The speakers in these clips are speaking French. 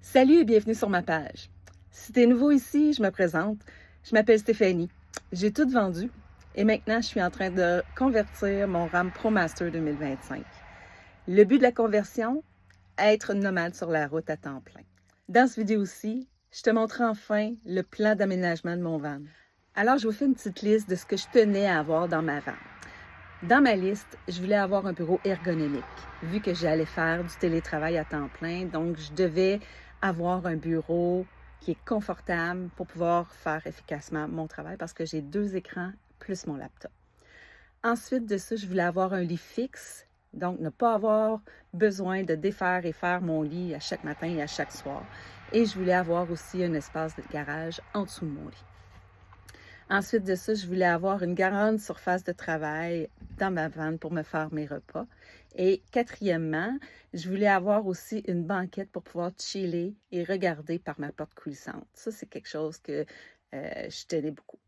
Salut et bienvenue sur ma page. Si tu es nouveau ici, je me présente. Je m'appelle Stéphanie. J'ai tout vendu et maintenant je suis en train de convertir mon RAM ProMaster 2025. Le but de la conversion, être nomade sur la route à temps plein. Dans cette vidéo aussi, je te montre enfin le plan d'aménagement de mon van. Alors, je vous fais une petite liste de ce que je tenais à avoir dans ma van. Dans ma liste, je voulais avoir un bureau ergonomique, vu que j'allais faire du télétravail à temps plein, donc je devais avoir un bureau qui est confortable pour pouvoir faire efficacement mon travail parce que j'ai 2 écrans plus mon laptop. Ensuite de ça, je voulais avoir un lit fixe, donc ne pas avoir besoin de défaire et faire mon lit à chaque matin et à chaque soir. Et je voulais avoir aussi un espace de garage en dessous de mon lit. Ensuite de ça, je voulais avoir une grande surface de travail dans ma vanne pour me faire mes repas. Et quatrièmement, je voulais avoir aussi une banquette pour pouvoir chiller et regarder par ma porte coulissante. Ça, c'est quelque chose que je tenais beaucoup.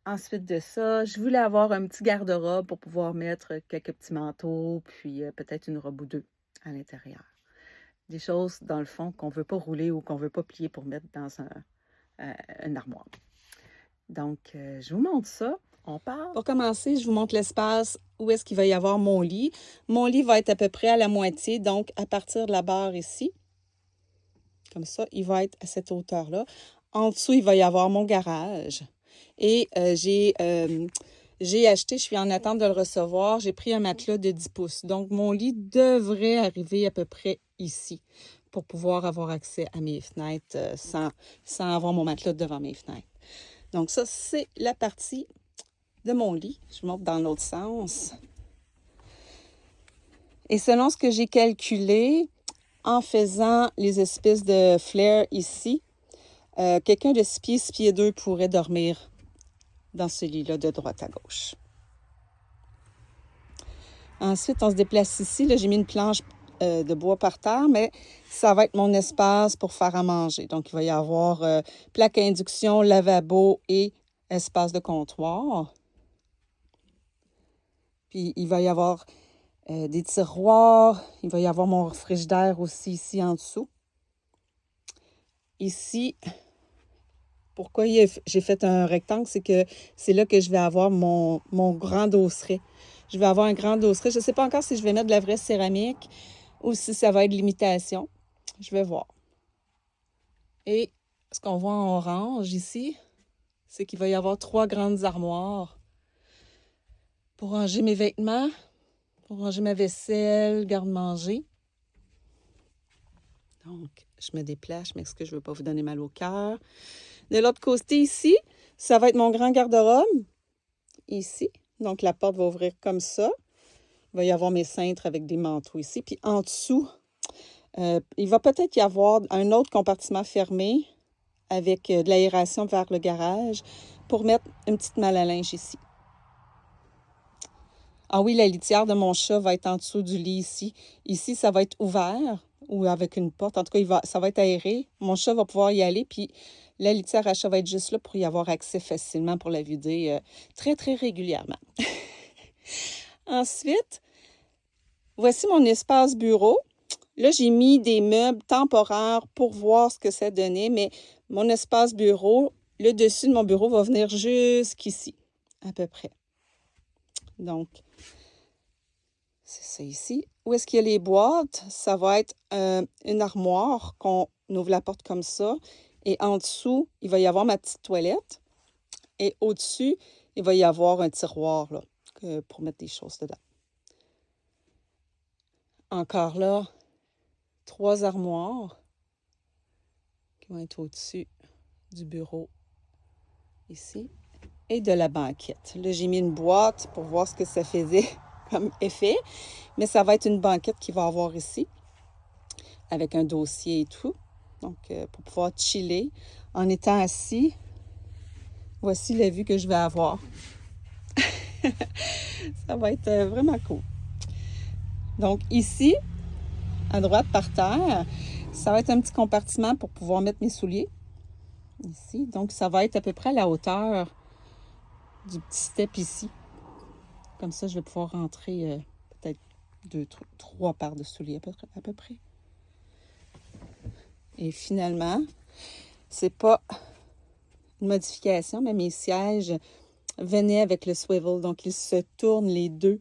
Ensuite de ça, je voulais avoir un petit garde-robe pour pouvoir mettre quelques petits manteaux, puis peut-être une robe ou deux à l'intérieur. Des choses, dans le fond, qu'on ne veut pas rouler ou qu'on ne veut pas plier pour mettre dans une armoire. Donc, je vous montre ça. On part. Pour commencer, je vous montre l'espace où est-ce qu'il va y avoir mon lit. Mon lit va être à peu près à la moitié, donc à partir de la barre ici. Comme ça, il va être à cette hauteur-là. En dessous, il va y avoir mon garage. Et j'ai acheté, je suis en attente de le recevoir, j'ai pris un matelas de 10 pouces. Donc, mon lit devrait arriver à peu près ici pour pouvoir avoir accès à mes fenêtres sans avoir mon matelas devant mes fenêtres. Donc ça, c'est la partie de mon lit. Je vous montre dans l'autre sens. Et selon ce que j'ai calculé, en faisant les espèces de flares ici, quelqu'un de 6 pieds 2 pourrait dormir dans ce lit-là de droite à gauche. Ensuite, on se déplace ici. Là, j'ai mis une planche de bois par terre, mais ça va être mon espace pour faire à manger. Donc, il va y avoir plaque à induction, lavabo et espace de comptoir. Puis, il va y avoir des tiroirs. Il va y avoir mon frigidaire aussi ici en dessous. Ici, pourquoi j'ai fait un rectangle, c'est que c'est là que je vais avoir mon grand dosseret. Je vais avoir un grand dosseret. Je ne sais pas encore si je vais mettre de la vraie céramique ou si ça va être de l'imitation. Je vais voir. Et ce qu'on voit en orange ici, c'est qu'il va y avoir 3 grandes armoires pour ranger mes vêtements, pour ranger ma vaisselle, garde-manger. Donc, je me déplace, je m'excuse, je ne veux pas vous donner mal au cœur. De l'autre côté ici, ça va être mon grand garde-robe, ici. Donc, la porte va ouvrir comme ça. Il va y avoir mes cintres avec des manteaux ici. Puis en dessous, il va peut-être y avoir un autre compartiment fermé avec de l'aération vers le garage pour mettre une petite malle à linge ici. Ah oui, la litière de mon chat va être en dessous du lit ici. Ici, ça va être ouvert ou avec une porte. En tout cas, ça va être aéré. Mon chat va pouvoir y aller. Puis la litière à chat va être juste là pour y avoir accès facilement pour la vider très, très régulièrement. Ensuite, voici mon espace bureau. Là, j'ai mis des meubles temporaires pour voir ce que ça donnait, mais mon espace bureau, le dessus de mon bureau va venir jusqu'ici, à peu près. Donc, c'est ça ici. Où est-ce qu'il y a les boîtes? Ça va être une armoire qu'on ouvre la porte comme ça. Et en dessous, il va y avoir ma petite toilette. Et au-dessus, il va y avoir un tiroir là, pour mettre des choses dedans. Encore là, 3 armoires qui vont être au-dessus du bureau ici et de la banquette. Là, j'ai mis une boîte pour voir ce que ça faisait comme effet, mais ça va être une banquette qui va avoir ici avec un dossier et tout. Donc, pour pouvoir chiller en étant assis, voici la vue que je vais avoir. Ça va être vraiment cool. Donc, ici, à droite par terre, ça va être un petit compartiment pour pouvoir mettre mes souliers. Ici, donc ça va être à peu près à la hauteur du petit step ici. Comme ça, je vais pouvoir rentrer peut-être 2, 3 paires de souliers à peu près. Et finalement, c'est pas une modification, mais mes sièges venaient avec le swivel. Donc, ils se tournent les deux.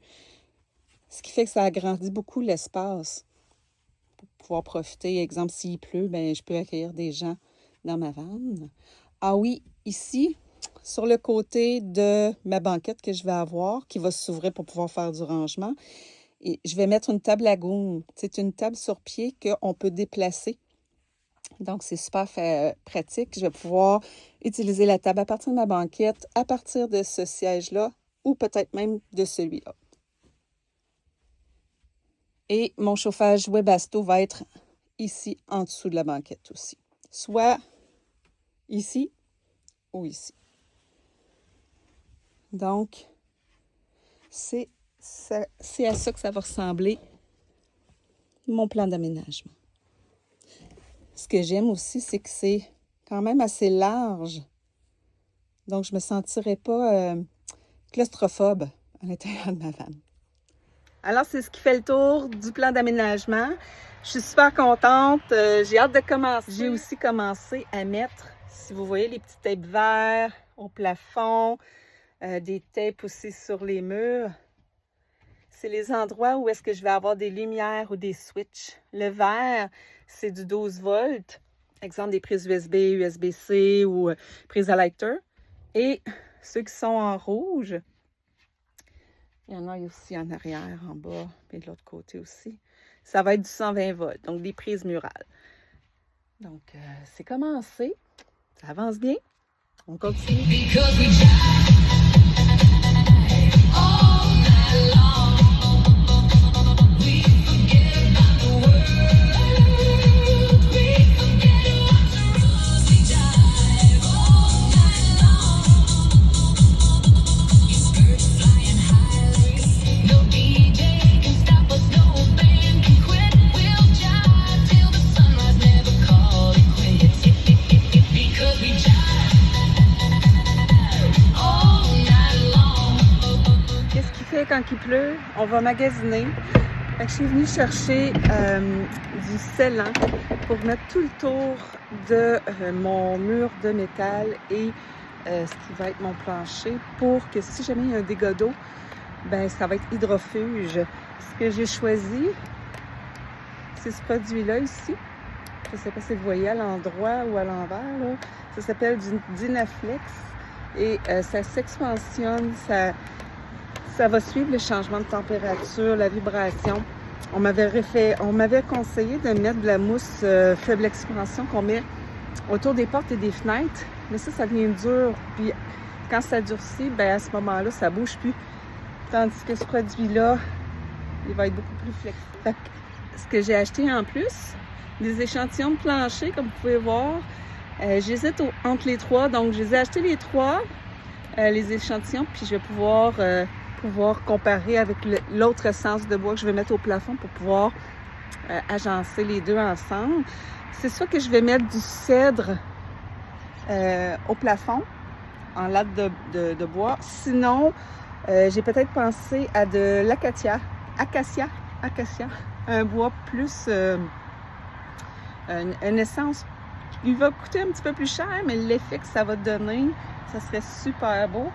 Ce qui fait que ça agrandit beaucoup l'espace pour pouvoir profiter. Exemple, s'il pleut, ben, je peux accueillir des gens dans ma vanne. Ah oui, ici, sur le côté de ma banquette que je vais avoir, qui va s'ouvrir pour pouvoir faire du rangement, et je vais mettre une table à goût. C'est une table sur pied qu'on peut déplacer. Donc, c'est super pratique. Je vais pouvoir utiliser la table à partir de ma banquette, à partir de ce siège-là, ou peut-être même de celui-là. Et mon chauffage Webasto va être ici, en dessous de la banquette aussi. Soit ici ou ici. Donc, c'est à ça que ça va ressembler, mon plan d'aménagement. Ce que j'aime aussi, c'est que c'est quand même assez large. Donc, je ne me sentirais pas claustrophobe à l'intérieur de ma vanne. Alors, c'est ce qui fait le tour du plan d'aménagement. Je suis super contente. J'ai hâte de commencer. J'ai aussi commencé à mettre, si vous voyez, les petits tapes verts au plafond, des tapes aussi sur les murs. C'est les endroits où est-ce que je vais avoir des lumières ou des switches. Le vert, c'est du 12 volts. Exemple, des prises USB, USB-C ou prises à lighter. Et ceux qui sont en rouge, il y en a aussi en arrière, en bas, et de l'autre côté aussi. Ça va être du 120 volts, donc des prises murales. Donc, c'est commencé. Ça avance bien. On continue. Quand il pleut, on va magasiner. Je suis venue chercher du scellant pour mettre tout le tour de mon mur de métal et ce qui va être mon plancher pour que si jamais il y a un dégât d'eau, ben ça va être hydrofuge. Ce que j'ai choisi, c'est ce produit-là ici. Je ne sais pas si vous voyez à l'endroit ou à l'envers. Là. Ça s'appelle du Dynaflex et ça s'expansionne, ça va suivre le changement de température, la vibration. On m'avait conseillé de mettre de la mousse faible expansion qu'on met autour des portes et des fenêtres. Mais ça devient dur. Puis quand ça durcit, ben à ce moment-là, ça ne bouge plus. Tandis que ce produit-là, il va être beaucoup plus flexible. Fait que, ce que j'ai acheté en plus, des échantillons de plancher, comme vous pouvez voir. J'hésite entre les trois. Donc, je les ai achetés les trois, les échantillons, puis je vais pouvoir comparer avec l'autre essence de bois que je vais mettre au plafond pour pouvoir agencer les deux ensemble. C'est ça que je vais mettre du cèdre au plafond en latte de bois. Sinon, j'ai peut-être pensé à de l'acacia, un bois plus une essence. Il va coûter un petit peu plus cher, mais l'effet que ça va donner, ça serait super beau.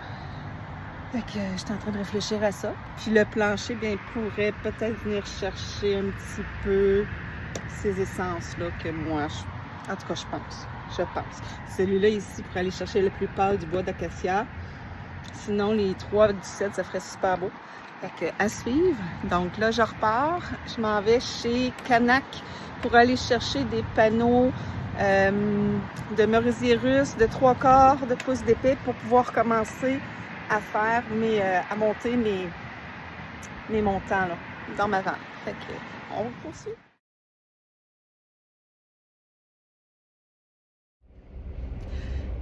Fait que je suis en train de réfléchir à ça. Puis le plancher, bien, pourrait peut-être venir chercher un petit peu ces essences-là que moi, en tout cas, je pense. Celui-là ici, pour aller chercher le plus pâle du bois d'acacia. Sinon, les trois du set, ça ferait super beau. Fait que, à suivre. Donc là, je repars. Je m'en vais chez Canac pour aller chercher des panneaux de merisier russe de 3/4 de pouce d'épais pour pouvoir commencer à faire à monter mes montants là, dans ma vanne. Fait que, on poursuit.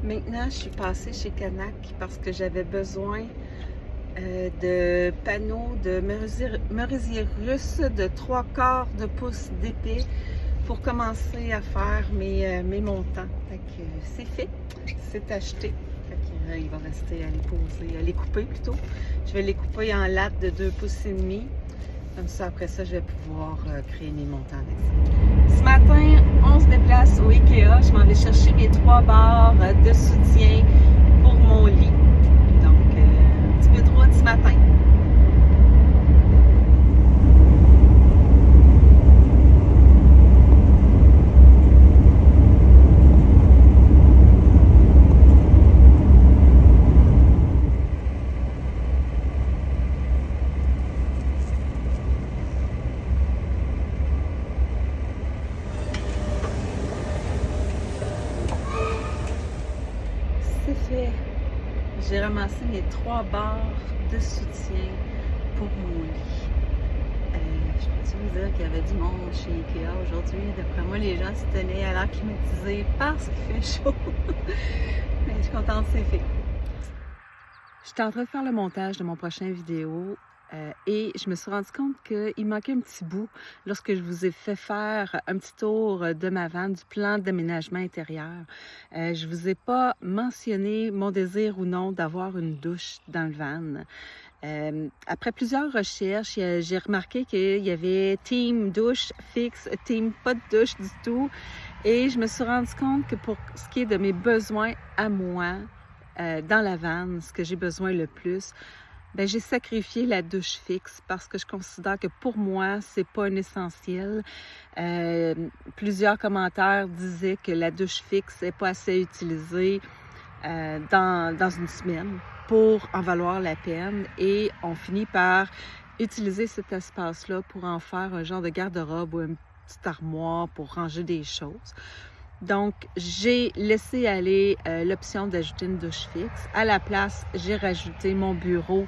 Maintenant, je suis passée chez Canac parce que j'avais besoin de panneaux de merisier russe de 3/4 de pouce d'épais pour commencer à faire mes montants. Fait que c'est fait, c'est acheté. Il va rester à les couper plutôt. Je vais les couper en lattes de 2 pouces et demi. Comme ça, après ça, je vais pouvoir créer mes montants avec ça. Ce matin, on se déplace au 3 barres de soutien pour mon lit. Donc, un petit peu de route ce matin. C'est fait. J'ai ramassé mes 3 barres de soutien pour mon lit. Je peux vous dire qu'il y avait du monde chez Ikea aujourd'hui. D'après moi, les gens se tenaient à l'air climatisé parce qu'il fait chaud. Mais je suis contente, c'est fait. J'étais en train de faire le montage de mon prochain vidéo et je me suis rendu compte qu'il manquait un petit bout lorsque je vous ai fait faire un petit tour de ma vanne, du plan d'aménagement intérieur. Je vous ai pas mentionné mon désir ou non d'avoir une douche dans le van. Après plusieurs recherches, j'ai remarqué qu'il y avait team douche fixe, team pas de douche du tout. Et je me suis rendu compte que pour ce qui est de mes besoins à moi, dans la vanne, ce que j'ai besoin le plus, ben, j'ai sacrifié la douche fixe parce que je considère que pour moi, c'est pas un essentiel. Plusieurs commentaires disaient que la douche fixe n'est pas assez utilisée dans une semaine pour en valoir la peine et on finit par utiliser cet espace-là pour en faire un genre de garde-robe ou une petite armoire pour ranger des choses. Donc, j'ai laissé aller l'option d'ajouter une douche fixe. À la place, j'ai rajouté mon bureau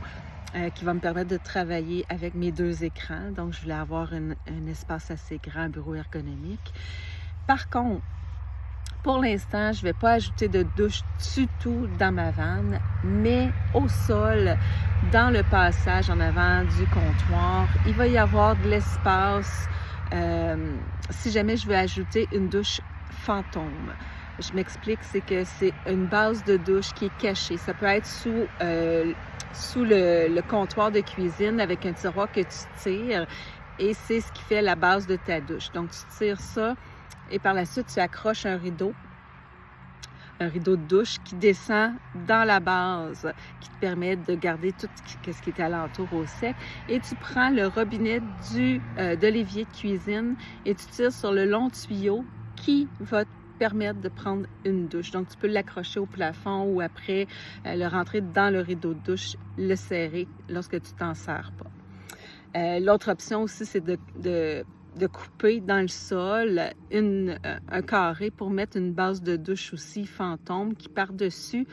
qui va me permettre de travailler avec mes 2 écrans. Donc, je voulais avoir un espace assez grand, un bureau ergonomique. Par contre, pour l'instant, je ne vais pas ajouter de douche du tout dans ma vanne, mais au sol, dans le passage en avant du comptoir, il va y avoir de l'espace si jamais je veux ajouter une douche fantôme. Je m'explique, c'est que c'est une base de douche qui est cachée. Ça peut être sous le comptoir de cuisine avec un tiroir que tu tires et c'est ce qui fait la base de ta douche. Donc, tu tires ça et par la suite, tu accroches un rideau de douche qui descend dans la base, qui te permet de garder tout ce qui est alentour au sec. Et tu prends le robinet de l'évier de cuisine et tu tires sur le long tuyau qui va te permettre de prendre une douche. Donc, tu peux l'accrocher au plafond ou après le rentrer dans le rideau de douche, le serrer lorsque tu t'en sers pas. L'autre option aussi, c'est de couper dans le sol un carré pour mettre une base de douche aussi fantôme qui par-dessus,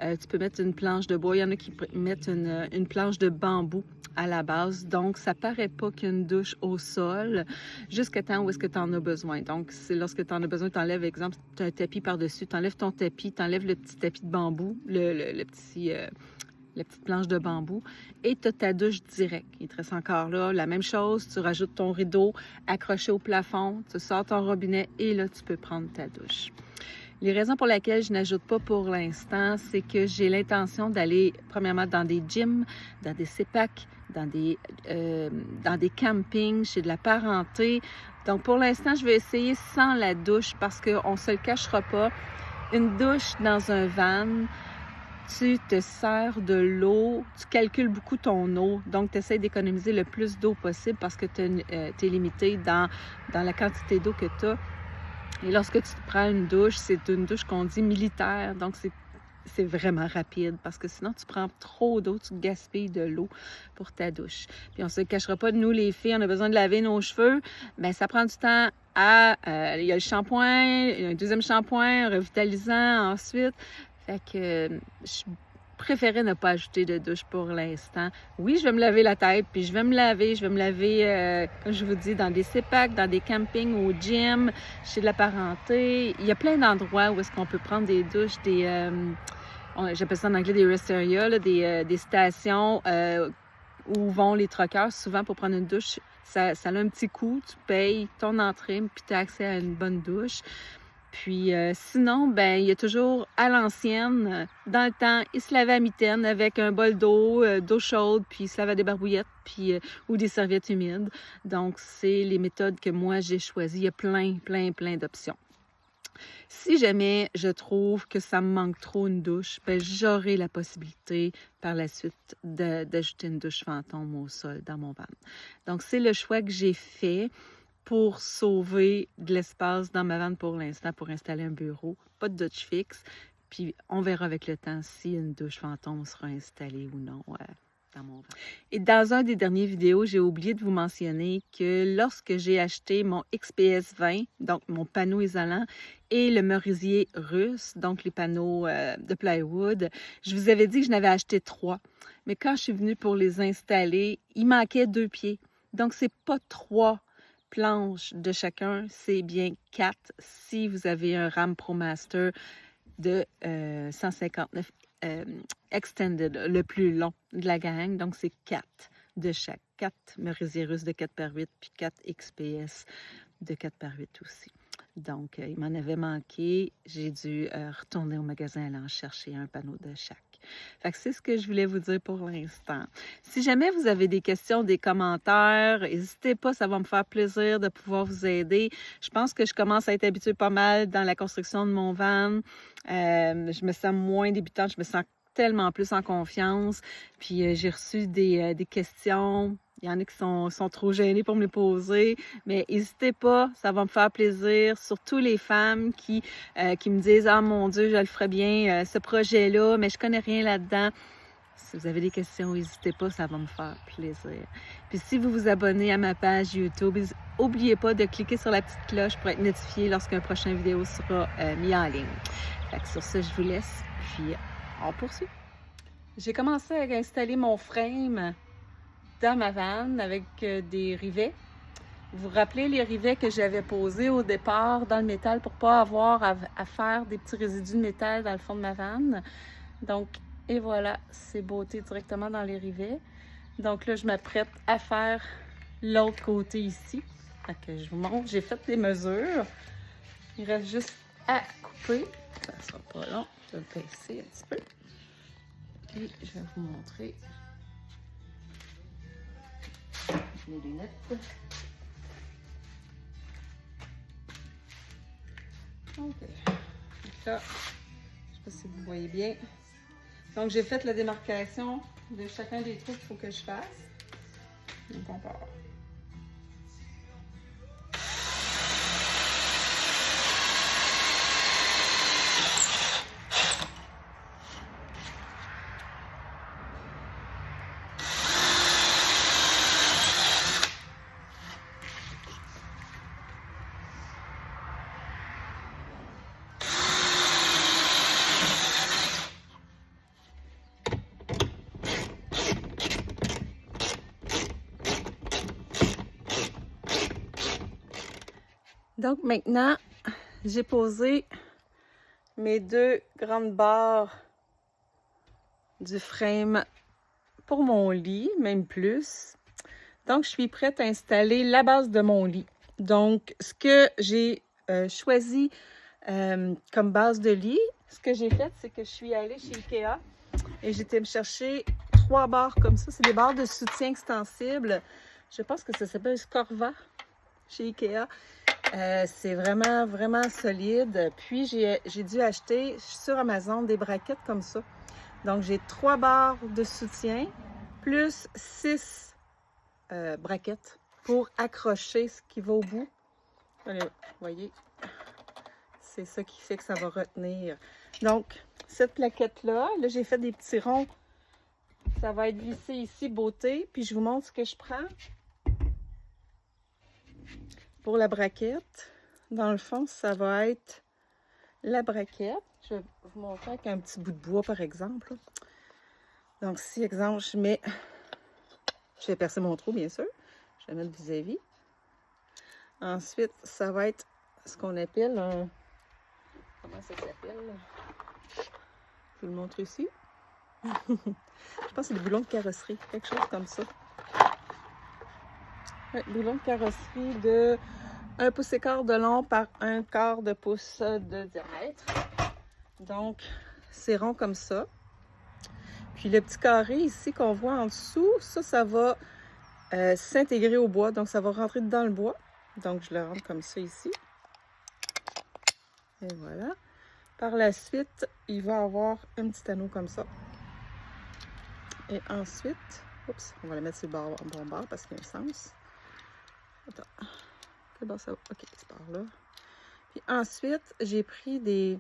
tu peux mettre une planche de bois. Il y en a qui mettent une planche de bambou à la base. Donc, ça paraît pas qu'il y a une douche au sol jusqu'à temps où est-ce que tu en as besoin. Donc, c'est lorsque tu en as besoin, tu enlèves, exemple, tu as un tapis par-dessus, tu enlèves ton tapis, tu enlèves le petit tapis de bambou, la petite planche de bambou, et tu as ta douche directe. Il te reste encore là la même chose, tu rajoutes ton rideau accroché au plafond, tu sors ton robinet et là, tu peux prendre ta douche. Les raisons pour lesquelles je n'ajoute pas pour l'instant, c'est que j'ai l'intention d'aller, premièrement, dans des gyms, dans des CEPAC, dans des campings, chez de la parenté. Donc, pour l'instant, je vais essayer sans la douche parce qu'on ne se le cachera pas. Une douche dans un van, tu te sers de l'eau, tu calcules beaucoup ton eau, donc tu essaies d'économiser le plus d'eau possible parce que tu es limité dans la quantité d'eau que tu as. Et lorsque tu te prends une douche, c'est une douche qu'on dit militaire, donc c'est vraiment rapide parce que sinon tu prends trop d'eau, tu gaspilles de l'eau pour ta douche. Puis on ne se cachera pas, nous les filles, on a besoin de laver nos cheveux, bien ça prend du temps il y a le shampoing, il y a un deuxième shampoing, un revitalisant ensuite. Fait que je préférais ne pas ajouter de douche pour l'instant. Oui, je vais me laver la tête, puis je vais me laver, comme je vous dis, dans des CEPAC, dans des campings, au gym, chez de la parenté. Il y a plein d'endroits où est-ce qu'on peut prendre des douches, j'appelle ça en anglais des rest areas, des stations où vont les truckers souvent pour prendre une douche. Ça a un petit coût, tu payes ton entrée, puis tu as accès à une bonne douche. Puis sinon, ben il y a toujours à l'ancienne, dans le temps, ils se lavaient à mitaine avec un bol d'eau chaude, puis ils se lavaient à des barbouillettes, puis ou des serviettes humides. Donc, c'est les méthodes que moi j'ai choisies. Il y a plein d'options. Si jamais je trouve que ça me manque trop une douche, ben, j'aurai la possibilité par la suite d'ajouter une douche fantôme au sol dans mon van. Donc, c'est le choix que j'ai fait pour sauver de l'espace dans ma van pour l'instant, pour installer un bureau. Pas de douche fixe. Puis, on verra avec le temps si une douche fantôme sera installée ou non. Dans mon van. Et dans un des derniers vidéos, j'ai oublié de vous mentionner que lorsque j'ai acheté mon XPS 20, donc mon panneau isolant, et le merisier russe, donc les panneaux de plywood, je vous avais dit que je n'avais acheté 3. Mais quand je suis venue pour les installer, il manquait 2 pieds. Donc, c'est pas 3 planches de chacun, c'est bien 4 si vous avez un RAM ProMaster de 159 Extended, le plus long de la gang. Donc, c'est 4 de chaque. 4 merisiers russes de 4x8, puis 4 XPS de 4x8 aussi. Donc, il m'en avait manqué. J'ai dû retourner au magasin et aller en chercher un panneau de chaque. Fait que c'est ce que je voulais vous dire pour l'instant. Si jamais vous avez des questions, des commentaires, n'hésitez pas, ça va me faire plaisir de pouvoir vous aider. Je pense que je commence à être habituée pas mal dans la construction de mon van. Je me sens moins débutante, je me sens tellement plus en confiance. Puis j'ai reçu des questions. Il y en a qui sont trop gênés pour me les poser, mais n'hésitez pas, ça va me faire plaisir. Surtout les femmes qui me disent « Ah mon Dieu, je le ferais bien, ce projet-là, mais je connais rien là-dedans. » Si vous avez des questions, n'hésitez pas, ça va me faire plaisir. Puis si vous vous abonnez à ma page YouTube, n'oubliez pas de cliquer sur la petite cloche pour être notifié lorsqu'un prochain vidéo sera mis en ligne. Fait que sur ce, je vous laisse, puis on poursuit. J'ai commencé à installer mon frame dans ma van avec des rivets. Vous vous rappelez les rivets que j'avais posés au départ dans le métal pour ne pas avoir à faire des petits résidus de métal dans le fond de ma van. Donc, et voilà, c'est beauté directement dans les rivets. Donc là, je m'apprête à faire l'autre côté ici. Fait que je vous montre, j'ai fait les mesures. Il reste juste à couper. Ça ne sera pas long, je vais le pincer un petit peu. Et je vais vous montrer les lunettes. OK. Donc là, je ne sais pas si vous voyez bien. Donc, j'ai fait la démarcation de chacun des trous qu'il faut que je fasse. Donc, on part. Donc maintenant, j'ai posé mes 2 grandes barres du frame pour mon lit, même plus. Donc, je suis prête à installer la base de mon lit. Donc, ce que j'ai choisi comme base de lit, ce que j'ai fait, c'est que je suis allée chez Ikea et j'étais me chercher 3 barres comme ça. C'est des barres de soutien extensibles. Je pense que ça s'appelle Scorva chez Ikea. C'est vraiment, vraiment solide. Puis, j'ai dû acheter sur Amazon des braquettes comme ça. Donc, j'ai 3 barres de soutien plus 6 braquettes pour accrocher ce qui va au bout. Allez, vous voyez, c'est ça qui fait que ça va retenir. Donc, cette plaquette-là, là, j'ai fait des petits ronds. Ça va être vissé ici, beauté. Puis, je vous montre ce que je prends. Pour la braquette, dans le fond, ça va être la braquette. Je vais vous montrer avec un petit bout de bois, par exemple. Donc, si, exemple, je vais percer mon trou, bien sûr. Je vais mettre vis-à-vis. Ensuite, ça va être ce qu'on appelle un... Comment ça s'appelle? Je vous le montre ici. Je pense que c'est des boulons de carrosserie, quelque chose comme ça. Ouais, boulon de carrosserie de 1,25 pouce de long par 1/4 pouce de diamètre. Donc, c'est rond comme ça. Puis le petit carré ici qu'on voit en dessous, ça va s'intégrer au bois. Donc, ça va rentrer dans le bois. Donc, je le rentre comme ça ici. Et voilà. Par la suite, il va avoir un petit anneau comme ça. Et ensuite, oups, on va le mettre sur le bon bord parce qu'il y a un sens. Attends, quel bord ça va? Ok, c'est par là. Puis ensuite, j'ai pris des,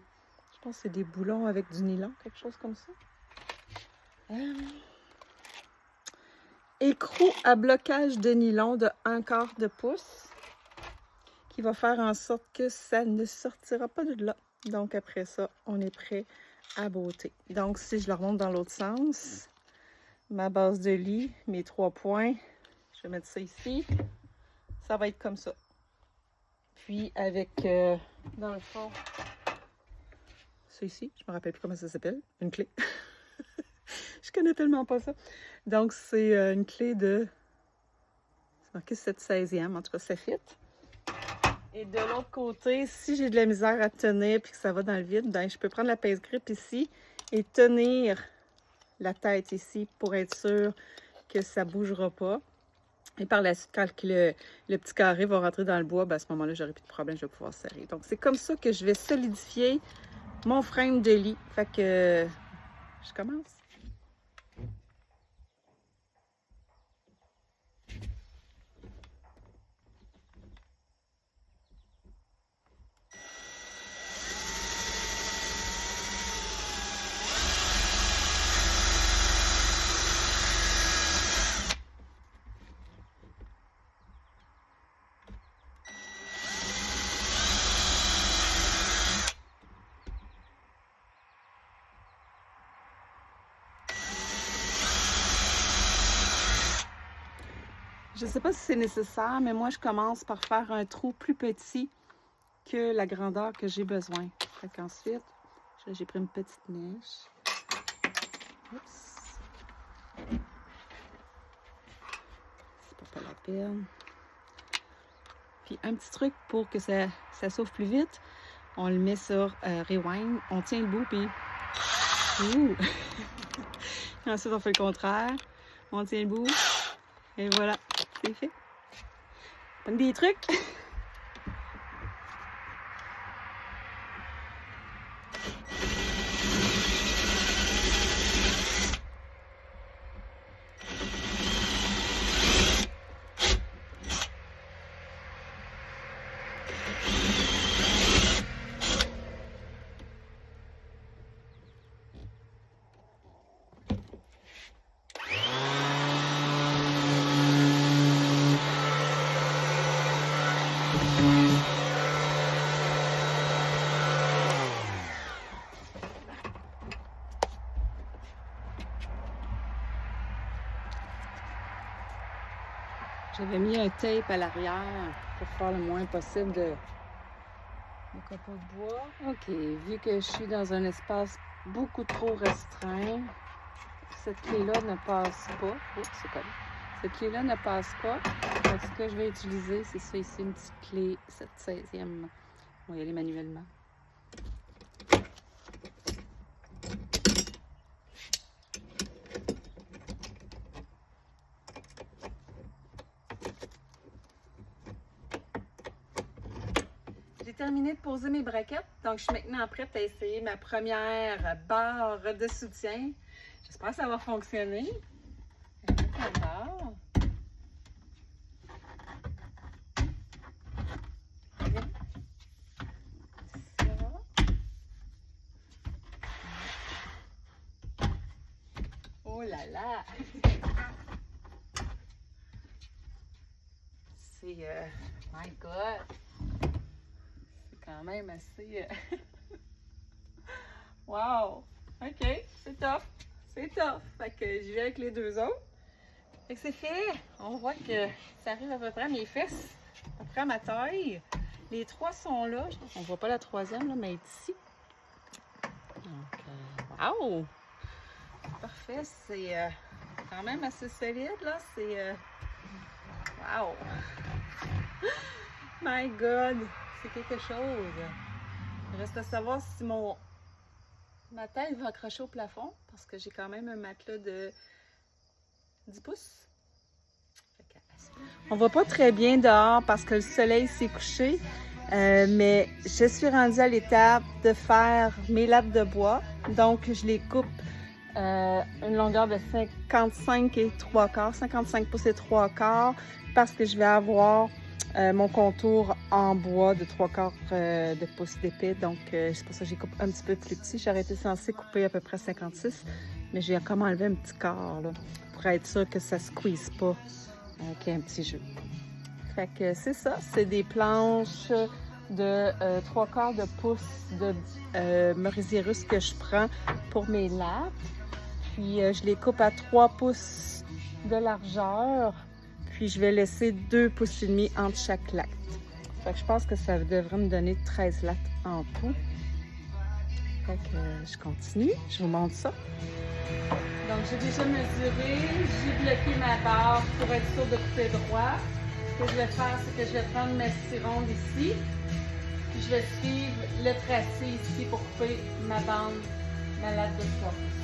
je pense que c'est des boulons avec du nylon, quelque chose comme ça. Écrou à blocage de nylon de 1/4 de pouce qui va faire en sorte que ça ne sortira pas de là. Donc après ça, on est prêt à botter. Donc si je le remonte dans l'autre sens, ma base de lit, mes 3 points, je vais mettre ça ici, ça va être comme ça. Puis avec, dans le fond, ça ici, je me rappelle plus comment ça s'appelle, une clé. Je connais tellement pas ça. Donc c'est une clé de, c'est marqué 7/16e, en tout cas ça fit. Et de l'autre côté, si j'ai de la misère à tenir puis que ça va dans le vide, ben, je peux prendre la pince-grippe ici et tenir la tête ici pour être sûr que ça ne bougera pas. Et par la suite, quand le petit carré va rentrer dans le bois, ben, à ce moment-là, j'aurai plus de problème, je vais pouvoir serrer. Donc, c'est comme ça que je vais solidifier mon frame de lit. Fait que je commence. Je ne sais pas si c'est nécessaire, mais moi, je commence par faire un trou plus petit que la grandeur que j'ai besoin. Fait qu'ensuite, j'ai pris une petite mèche. Oups. C'est pas la peine. Puis un petit truc pour que ça s'ouvre plus vite, on le met sur Rewind, on tient le bout, puis... Ouh! Ensuite, on fait le contraire. On tient le bout. Et voilà, c'est fait. Comme des trucs. J'avais mis un tape à l'arrière pour faire le moins possible de copeaux de bois. Ok, vu que je suis dans un espace beaucoup trop restreint, cette clé-là ne passe pas. Oh, c'est comme. Cette clé-là ne passe pas. Donc, ce que je vais utiliser, c'est ça ici, une petite clé 7/16e. On va y aller manuellement. J'ai terminé de poser mes braquettes, donc je suis maintenant prête à essayer ma première barre de soutien. J'espère que ça va fonctionner. Alors. Oh là là! C'est... my God! C'est quand même assez... Wow! OK, c'est tough! C'est tough! Fait que j'y vais avec les deux autres. Fait que c'est fait! On voit que ça arrive à peu près à mes fesses, à peu près à ma taille. Les trois sont là. On voit pas la troisième, là, mais elle est ici. Donc, wow! Parfait, c'est quand même assez solide, là. C'est... wow! My God! C'est quelque chose! Il reste à savoir si ma tête va accrocher au plafond, parce que j'ai quand même un matelas de 10 pouces. On voit pas très bien dehors parce que le soleil s'est couché. Mais je suis rendue à l'étape de faire mes lattes de bois. Donc, je les coupe une longueur de 55 et 3/4, 55 pouces et 3/4, parce que je vais avoir mon contour en bois de 3/4 de pouce d'épais. Donc, c'est pour ça que j'ai coupé un petit peu plus petit. J'aurais été censée couper à peu près 56, mais j'ai comme enlevé un petit quart là, pour être sûr que ça ne squeeze pas, qu'il y ait un petit jeu. Fait que c'est ça, c'est des planches de 3/4 de pouce de merisier russe que je prends pour mes lattes. Puis je les coupe à 3 pouces de largeur. Puis je vais laisser 2 pouces et demi entre chaque latte. Fait que je pense que ça devrait me donner 13 lattes en tout. Fait que je continue, je vous montre ça. Donc j'ai déjà mesuré, j'ai bloqué ma barre pour être sûre de couper droit. Ce que je vais faire, c'est que je vais prendre ma scie ronde ici. Puis je vais suivre le tracé ici pour couper ma bande, ma latte de 3 pouces.